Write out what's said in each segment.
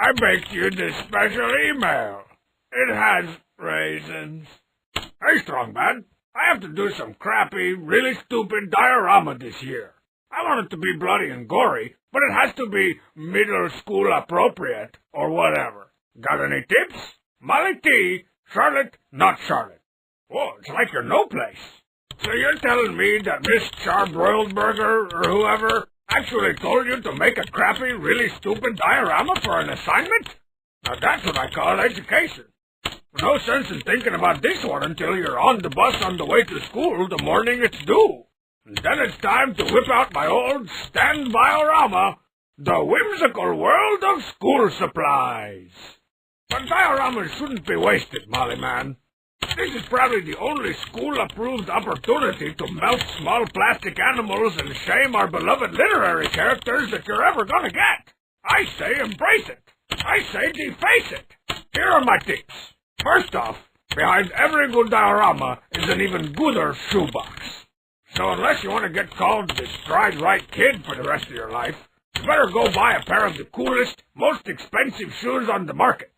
I baked you this special email. It has raisins. Hey, Strongman, I have to do some crappy, really stupid diorama this year. I want it to be bloody and gory, but it has to be middle school appropriate, or whatever. Got any tips? Molly T, Charlotte, not Charlotte. Whoa, it's like you're no place. So you're telling me that Miss Charbroilsberger, or whoever, actually told you to make a crappy, really stupid diorama for an assignment? Now that's what I call education. No sense in thinking about this one until you're on the bus on the way to school the morning it's due. And then it's time to whip out my old stand-by-orama, The Whimsical World of School Supplies. But dioramas shouldn't be wasted, Molly Man. This is probably the only school-approved opportunity to melt small plastic animals and shame our beloved literary characters that you're ever gonna get. I say embrace it. I say deface it. Here are my tips. First off, behind every good diorama is an even gooder shoebox. So unless you want to get called the stride right kid for the rest of your life, you better go buy a pair of the coolest, most expensive shoes on the market.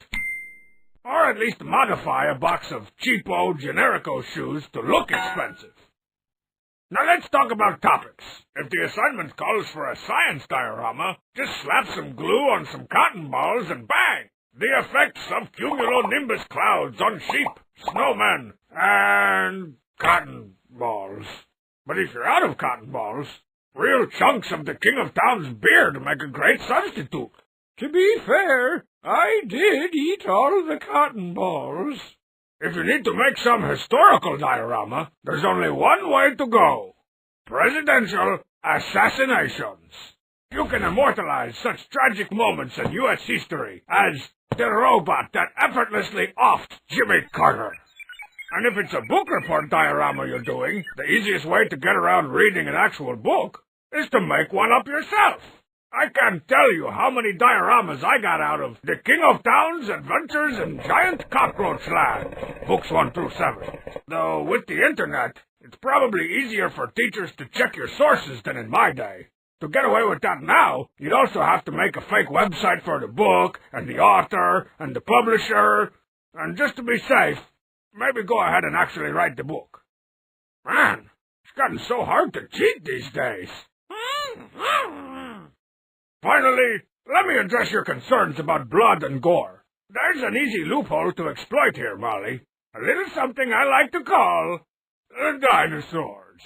Or at least modify a box of cheapo, generico shoes to look expensive. Now let's talk about topics. If the assignment calls for a science diorama, just slap some glue on some cotton balls and bang! The effects of cumulonimbus clouds on sheep, snowmen, and cotton balls. But if you're out of cotton balls, real chunks of the King of Town's beard make a great substitute. To be fair, I did eat all of the cotton balls. If you need to make some historical diorama, there's only one way to go. Presidential assassinations. You can immortalize such tragic moments in U.S. history as the robot that effortlessly offed Jimmy Carter. And if it's a book report diorama you're doing, the easiest way to get around reading an actual book is to make one up yourself. I can't tell you how many dioramas I got out of The King of Town's Adventures in Giant Cockroach Land, books 1 through 7. Though with the internet, it's probably easier for teachers to check your sources than in my day. To get away with that now, you'd also have to make a fake website for the book, and the author, and the publisher, and just to be safe, maybe go ahead and actually write the book. Man, it's gotten so hard to cheat these days. Finally, let me address your concerns about blood and gore. There's an easy loophole to exploit here, Molly. A little something I like to call the dinosaurs.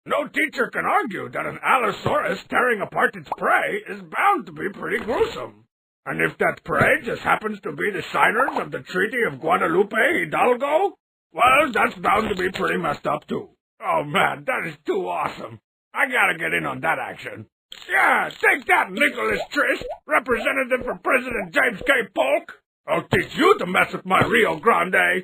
No teacher can argue that an Allosaurus tearing apart its prey is bound to be pretty gruesome. And if that prey just happens to be the signers of the Treaty of Guadalupe Hidalgo, well, that's bound to be pretty messed up too. Oh man, that is too awesome. I gotta get in on that action. Yeah, take that, Nicholas Trist, representative for President James K. Polk. I'll teach you to mess with my Rio Grande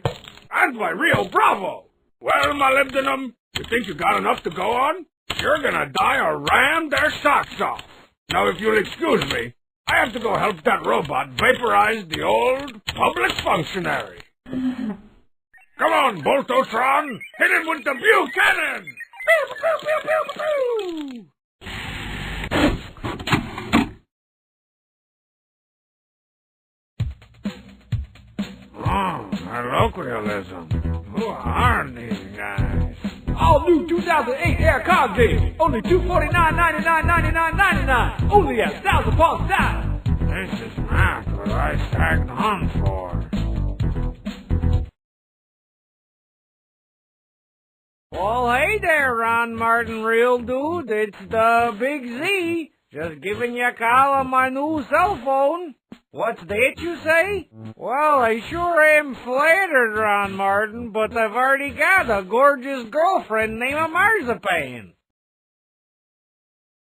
and my Rio Bravo. Well, molybdenum, you think you got enough to go on? You're gonna die or ram their socks off. Now, if you'll excuse me, I have to go help that robot vaporize the old public functionary. Come on, Boltotron, hit him with the Buchanan! Pew, pew, pew, pew, pew. Oh, colloquialism. Who are these guys? All new 2008 Air Cosby. Only $249.99.99. Only at Styles Upon Style. This is not what I tagged on for. Well, hey there, Ron Martin, real dude. It's the Big Z. Just giving you a call on my new cell phone. What's that, you say? Well, I sure am flattered, Ron Martin, but I've already got a gorgeous girlfriend named Marzipan.